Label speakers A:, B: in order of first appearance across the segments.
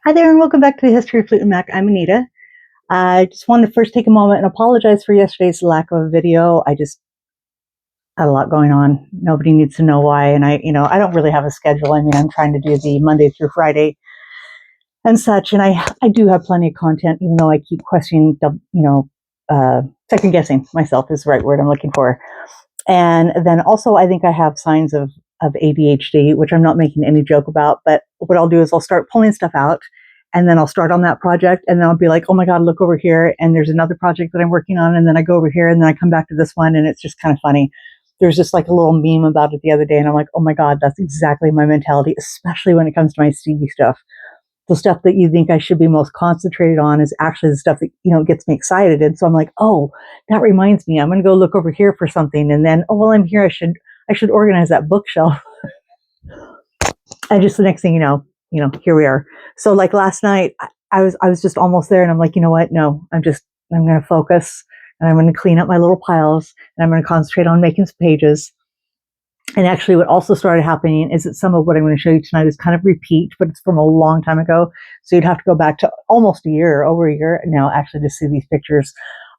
A: Hi there, and welcome back to the History of Fleetwood Mac. I'm Anita. I just wanted to first take a moment and apologize for yesterday's lack of a video. I just had a lot going on. Nobody needs to know why, and I don't really have a schedule. I mean, I'm trying to do the Monday through Friday and such, and I do have plenty of content, even though I keep questioning, second guessing myself is the right word I'm looking for. And then also, I think I have signs of ADHD, which I'm not making any joke about. But what I'll do is I'll start pulling stuff out, and then I'll start on that project, and then I'll be like, oh my God, look over here. And there's another project that I'm working on. And then I go over here, and then I come back to this one. And it's just kind of funny. There's just like a little meme about it the other day. And I'm like, oh my God, that's exactly my mentality, especially when it comes to my Stevie stuff. The stuff that you think I should be most concentrated on is actually the stuff that, gets me excited. And so I'm like, oh, that reminds me, I'm going to go look over here for something. And then, oh, while I'm here, I should organize that bookshelf. And just the next thing here we are. So like last night, I was just almost there, and I'm like, you know what? No, I'm going to focus, and I'm going to clean up my little piles, and I'm going to concentrate on making some pages. And actually, what also started happening is that some of what I'm going to show you tonight is kind of repeat, but it's from a long time ago. So you'd have to go back to almost over a year now, actually, to see these pictures.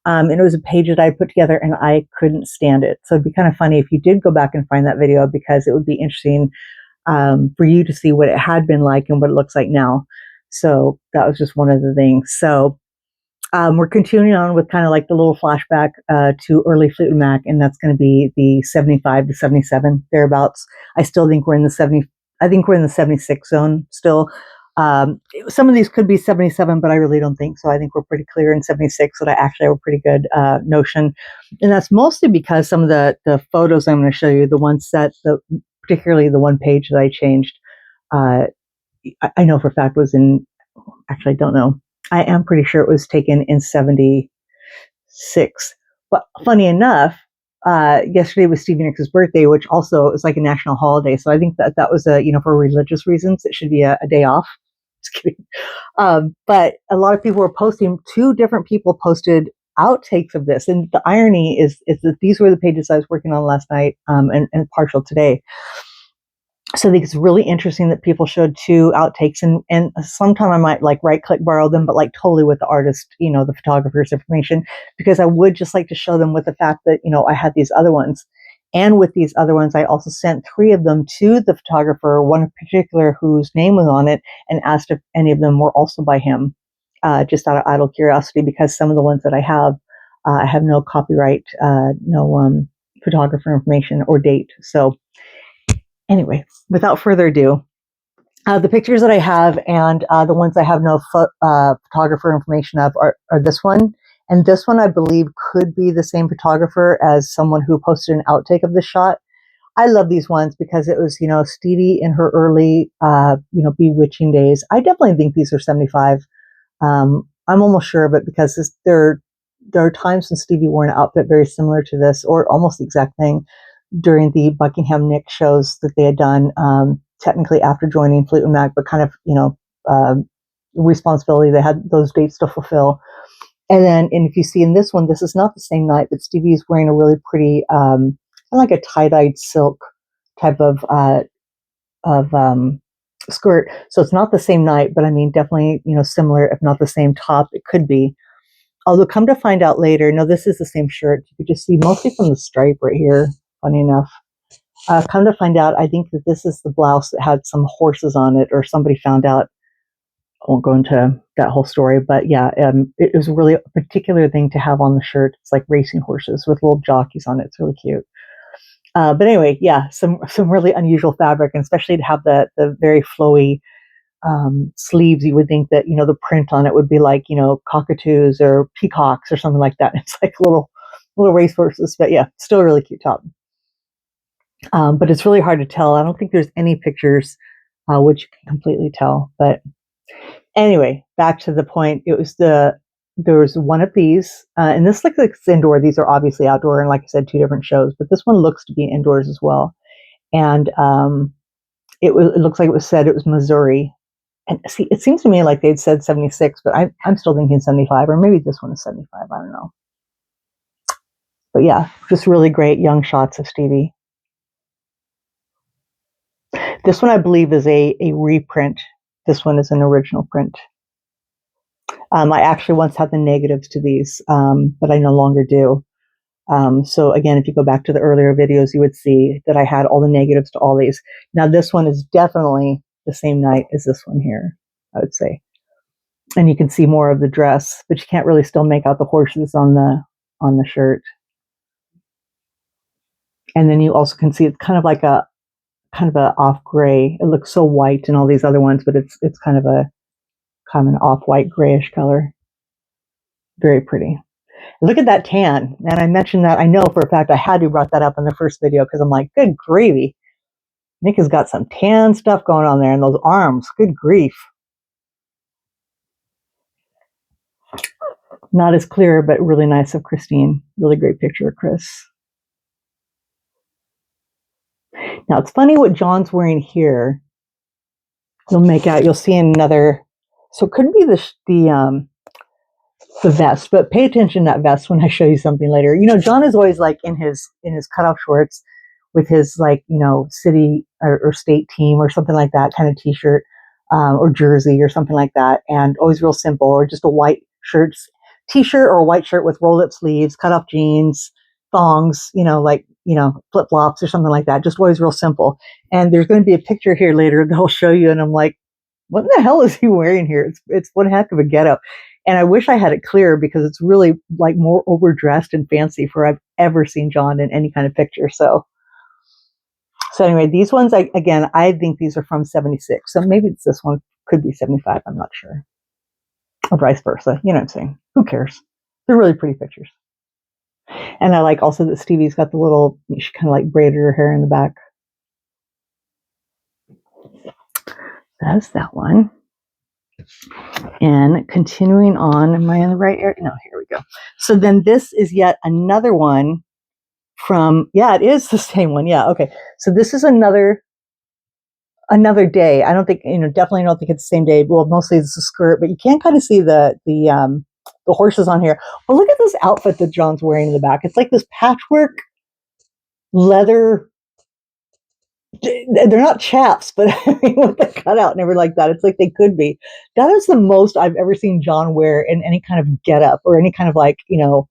A: And it was a page that I put together, and I couldn't stand it. So it'd be kind of funny if you did go back and find that video, because it would be interesting for you to see what it had been like and what it looks like now. So that was just one of the things. So we're continuing on with kind of like the little flashback to early Fleetwood Mac, and that's going to be the 75 to 77 thereabouts. I still think we're in the 70. I think we're in the 76 zone still. Some of these could be 77, but I really don't think so. I think we're pretty clear in 76 that I actually have a pretty good notion, and that's mostly because some of the photos I'm going to show you, the ones that particularly the one page that I changed, I know for a fact was in. Actually, I don't know. I am pretty sure it was taken in 76. But funny enough, yesterday was Stevie Nicks' birthday, which also is like a national holiday. So I think that was for religious reasons, it should be a day off. Just kidding. But a lot of people were posting, two different people posted outtakes of this. And the irony is that these were the pages I was working on last night and partial today. So I think it's really interesting that people showed two outtakes, and sometime I might like right click borrow them, but like totally with the artist, the photographer's information, because I would just like to show them with the fact that, I had these other ones. And with these other ones, I also sent 3 of them to the photographer, one in particular whose name was on it, and asked if any of them were also by him, just out of idle curiosity, because some of the ones that I have no copyright, no photographer information or date. So anyway, without further ado, the pictures that I have and the ones I have no photographer information of are this one. And this one, I believe, could be the same photographer as someone who posted an outtake of this shot. I love these ones because it was, Stevie in her early, bewitching days. I definitely think these are 75. I'm almost sure of it because there are times when Stevie wore an outfit very similar to this, or almost the exact thing, during the Buckingham Nick shows that they had done, technically after joining Fleetwood Mac, but kind of, responsibility. They had those dates to fulfill. And if you see in this one, this is not the same night, but Stevie is wearing a really pretty, kind of like a tie-dyed silk type of skirt. So it's not the same night, but I mean, definitely, similar, if not the same top, it could be. Although come to find out later, no, this is the same shirt. You could just see mostly from the stripe right here. Funny enough. Come to find out, I think that this is the blouse that had some horses on it, or somebody found out. I won't go into that whole story, but yeah, it was really a particular thing to have on the shirt. It's like racing horses with little jockeys on it. It's really cute. But anyway, yeah, some really unusual fabric, and especially to have the very flowy sleeves. You would think that the print on it would be like cockatoos or peacocks or something like that. It's like little race horses, but yeah, still a really cute top. But it's really hard to tell. I don't think there's any pictures which you can completely tell. But anyway, back to the point. There was one of these, and this looks like it's indoor. These are obviously outdoor, and like I said, 2 different shows. But this one looks to be indoors as well. And it looks like it was said it was Missouri. And see, it seems to me like they'd said 76, but I'm still thinking 75, or maybe this one is 75. I don't know. But yeah, just really great young shots of Stevie. This one, I believe, is a reprint This one is an original print. I actually once had the negatives to these, but I no longer do. So again, if you go back to the earlier videos, you would see that I had all the negatives to all these. Now this one is definitely the same night as this one here, I would say. And you can see more of the dress, but you can't really still make out the horses on the shirt. And then you also can see it's kind of like a off gray. It looks so white in all these other ones, but it's kind of an off-white grayish color. Very pretty. Look at that tan. And I mentioned that, I know for a fact I had to brought that up in the first video because I'm like, good gravy. Nick has got some tan stuff going on there, and those arms, good grief. Not as clear, but really nice of Christine. Really great picture of Chris. Now it's funny what John's wearing here. You'll see another, so it could be the vest, but pay attention to that vest when I show you something later. You know, John is always like in his cutoff shorts with his, like, you know, city or state team or something like that kind of t-shirt, or jersey or something like that, and always real simple, or just a white t-shirt or a white shirt with rolled up sleeves, cut off jeans, thongs, you know, like, you know, flip-flops or something like that, just always real simple. And there's going to be a picture here later that I'll show you, and I'm like, what the hell is he wearing here? It's one heck of a getup. And I wish I had it clear because it's really like more overdressed and fancy for I've ever seen John in any kind of picture. So anyway, these ones, I think these are from 76. So maybe it's this one, could be 75. I'm not sure. Or vice versa. You know what I'm saying? Who cares? They're really pretty pictures. And I like also that Stevie's got the little, she kind of like braided her hair in the back. That's that one. And continuing on, am I in the right area? No, here we go. So then this is yet another one from, yeah, it is the same one. Yeah, okay. So this is another day. I don't think, you know, definitely don't think it's the same day. Well, mostly it's a skirt, but you can kind of see the horses on here. Well, look at this outfit that John's wearing in the back. It's like this patchwork leather. They're not chaps, but I mean, with the cutout and everything like that, it's like they could be. That is the most I've ever seen John wear in any kind of getup or any kind of, like, you know,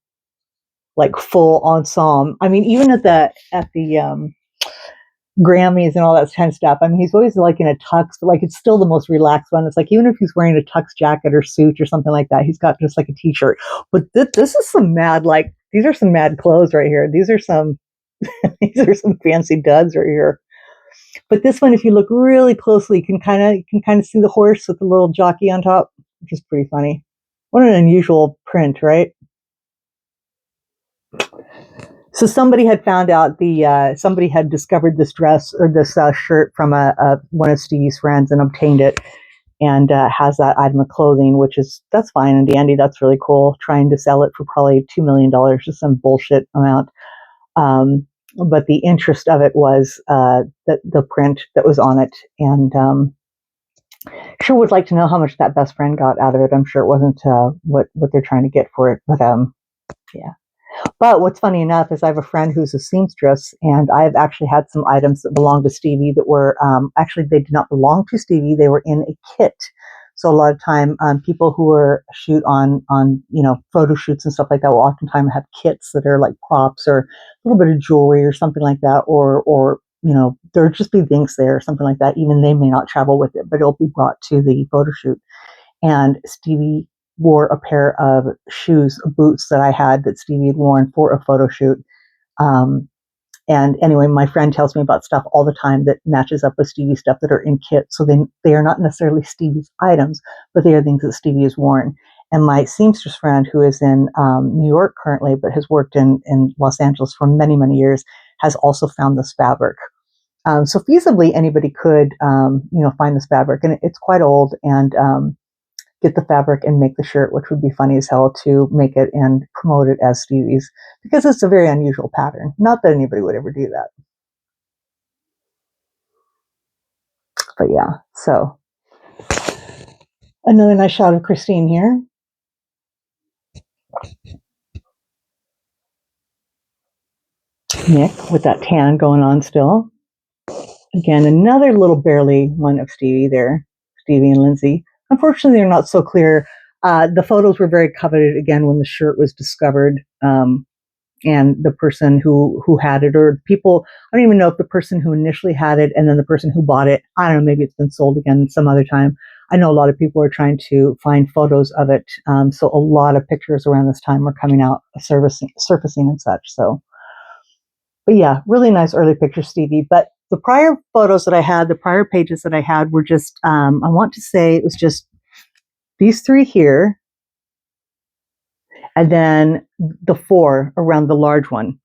A: like full ensemble. I mean, even at the Grammys and all that kind of stuff. I mean, he's always like in a tux, but like it's still the most relaxed one. It's like even if he's wearing a tux jacket or suit or something like that, he's got just like a t-shirt. But this is some mad, like, these are some mad clothes right here. These are some fancy duds right here. But this one, if you look really closely, you can kind of see the horse with the little jockey on top, which is pretty funny. What an unusual print, right? So somebody had found out somebody had discovered this dress or this shirt from one of Stevie's friends and obtained it, and has that item of clothing, that's fine and dandy. That's really cool. Trying to sell it for probably $2 million, just some bullshit amount. But the interest of it was the print that was on it, and sure would like to know how much that best friend got out of it. I'm sure it wasn't what they're trying to get for it, but yeah. But what's funny enough is I have a friend who's a seamstress, and I've actually had some items that belong to Stevie that were actually, they did not belong to Stevie. They were in a kit. So a lot of time, people who are shoot on you know, photo shoots and stuff like that will oftentimes have kits that are like props or a little bit of jewelry or something like that, or you know, there'll just be things there or something like that. Even they may not travel with it, but it'll be brought to the photo shoot. And Stevie wore a pair of boots that I had that Stevie had worn for a photo shoot. And anyway, my friend tells me about stuff all the time that matches up with Stevie stuff that are in kits. So they are not necessarily Stevie's items, but they are things that Stevie has worn. And my seamstress friend, who is in New York currently, but has worked in Los Angeles for many, many years, has also found this fabric. So feasibly, anybody could, you know, find this fabric. And it's quite old, and get the fabric and make the shirt, which would be funny as hell to make it and promote it as Stevie's, because it's a very unusual pattern. Not that anybody would ever do that. But yeah, so another nice shot of Christine here. Nick with that tan going on still. Again, another little barely one of Stevie there. Stevie and Lindsay. Unfortunately, they're not so clear. The photos were very coveted again when the shirt was discovered, and the person who had it, or people, I don't even know if the person who initially had it and then the person who bought it, I don't know, maybe it's been sold again some other time. I know a lot of people are trying to find photos of it, so a lot of pictures around this time are coming out, surfacing and such. So, but yeah, really nice early pictures, Stevie. But the prior photos that I had, the prior pages that I had were just, I want to say it was just these three here, and then the four around the large one.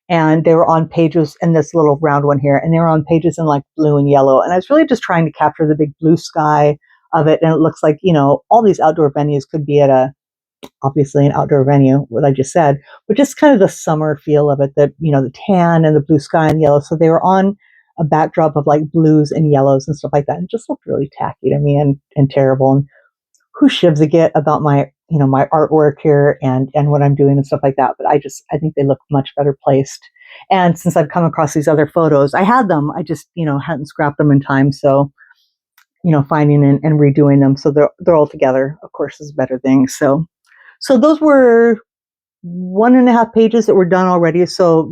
A: And they were on pages, and this little round one here, and they were on pages in like blue and yellow. And I was really just trying to capture the big blue sky of it. And it looks like, all these outdoor venues could be at obviously an outdoor venue, what I just said, but just kind of the summer feel of it, that, the tan and the blue sky and yellow. So they were on a backdrop of like blues and yellows and stuff like that. And it just looked really tacky to me and terrible. And who shivs a get about my, my artwork here and what I'm doing and stuff like that. But I think they look much better placed. And since I've come across these other photos, I had them, I just, hadn't scrapped them in time. So, finding and redoing them. So they're all together, of course, is a better thing. So those were 1.5 pages that were done already. So,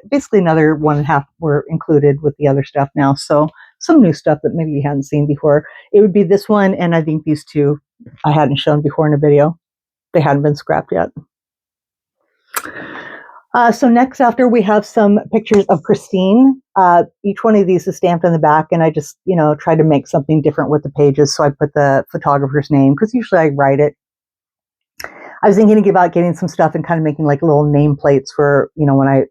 A: basically another 1.5 were included with the other stuff now. So some new stuff that maybe you hadn't seen before. It would be this one, and I think these two I hadn't shown before in a video. They hadn't been scrapped yet. So next, after, we have some pictures of Christine. Each one of these is stamped on the back, and I just, tried to make something different with the pages. So I put the photographer's name, because usually I write it. I was thinking about getting some stuff and kind of making like little nameplates for, when I'm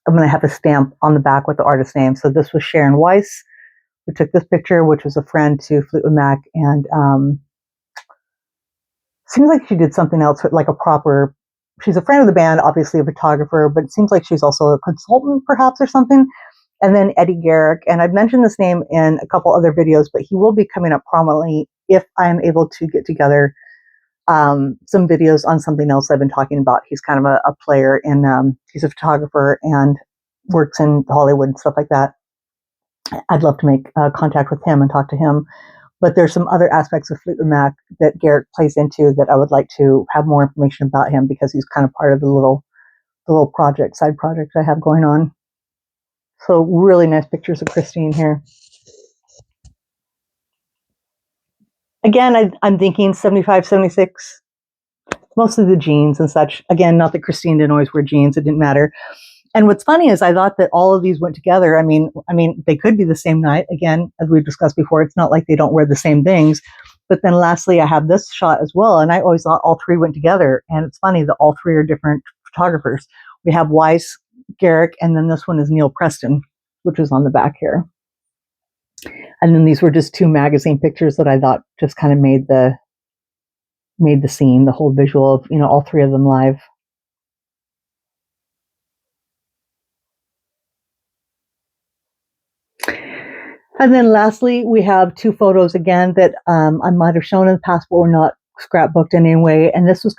A: going to have a stamp on the back with the artist name. So this was Sharon Weiss, who took this picture, which was a friend to Fleetwood Mac, and seems like she did something else with like she's a friend of the band, obviously a photographer, but it seems like she's also a consultant perhaps or something. And then Eddie Garrick, and I've mentioned this name in a couple other videos, but he will be coming up prominently if I am able to get together some videos on something else I've been talking about. He's kind of a player, and he's a photographer and works in Hollywood and stuff like that. I'd love to make contact with him and talk to him. But there's some other aspects of Fleetwood Mac that Garrick plays into that I would like to have more information about him, because he's kind of part of the little side project I have going on. So really nice pictures of Christine here. Again, I'm thinking 75, 76, mostly the jeans and such. Again, not that Christine didn't always wear jeans, it didn't matter. And what's funny is I thought that all of these went together. I mean, they could be the same night. Again, as we've discussed before, it's not like they don't wear the same things. But then lastly, I have this shot as well. And I always thought all three went together. And it's funny that all three are different photographers. We have Weiss, Garrick, and then this one is Neil Preston, which is on the back here. And then these were just 2 magazine pictures that I thought just kind of made the scene, the whole visual of, all three of them live. And then lastly, we have 2 photos again that I might have shown in the past, but were not scrapbooked in any way. And this was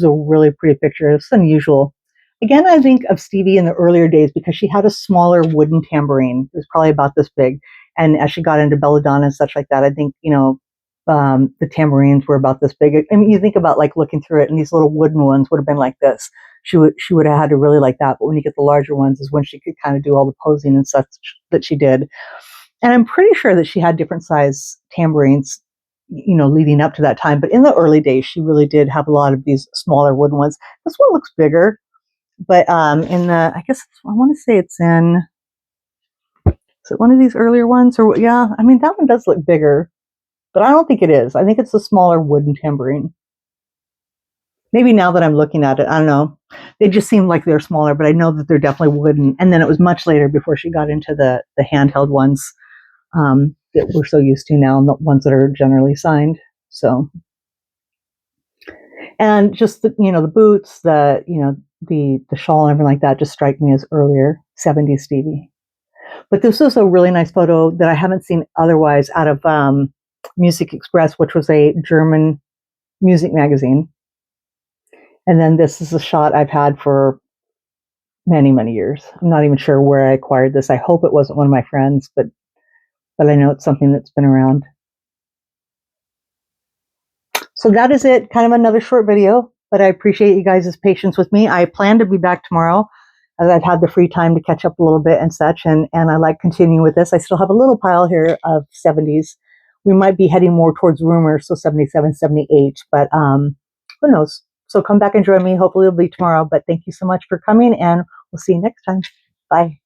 A: a really pretty picture. It's unusual. Again, I think of Stevie in the earlier days because she had a smaller wooden tambourine. It was probably about this big. And as she got into belladonna and such like that, I think, the tambourines were about this big. I mean, you think about like looking through it, and these little wooden ones would have been like this. She would have had to really like that. But when you get the larger ones is when she could kind of do all the posing and such that she did. And I'm pretty sure that she had different size tambourines, leading up to that time. But in the early days, she really did have a lot of these smaller wooden ones. This one looks bigger, but I guess I want to say it's in, is it one of these earlier ones? Or yeah, I mean, that one does look bigger, but I don't think it is. I think it's a smaller wooden tambourine. Maybe now that I'm looking at it, I don't know. They just seem like they're smaller, but I know that they're definitely wooden. And then it was much later before she got into the handheld ones that we're so used to now, and the ones that are generally signed. So, and just the boots, the shawl and everything like that just strike me as earlier 70s Stevie. But this was a really nice photo that I haven't seen otherwise out of Music Express, which was a German music magazine. And then this is a shot I've had for many, many years. I'm not even sure where I acquired this. I hope it wasn't one of my friends, but but I know it's something that's been around. So that is it. Kind of another short video, but I appreciate you guys' patience with me. I plan to be back tomorrow as I've had the free time to catch up a little bit and such, and I like continuing with this. I still have a little pile here of 70s. We might be heading more towards rumors, so 77, 78, but who knows? So come back and join me. Hopefully it'll be tomorrow, but thank you so much for coming, and we'll see you next time. Bye.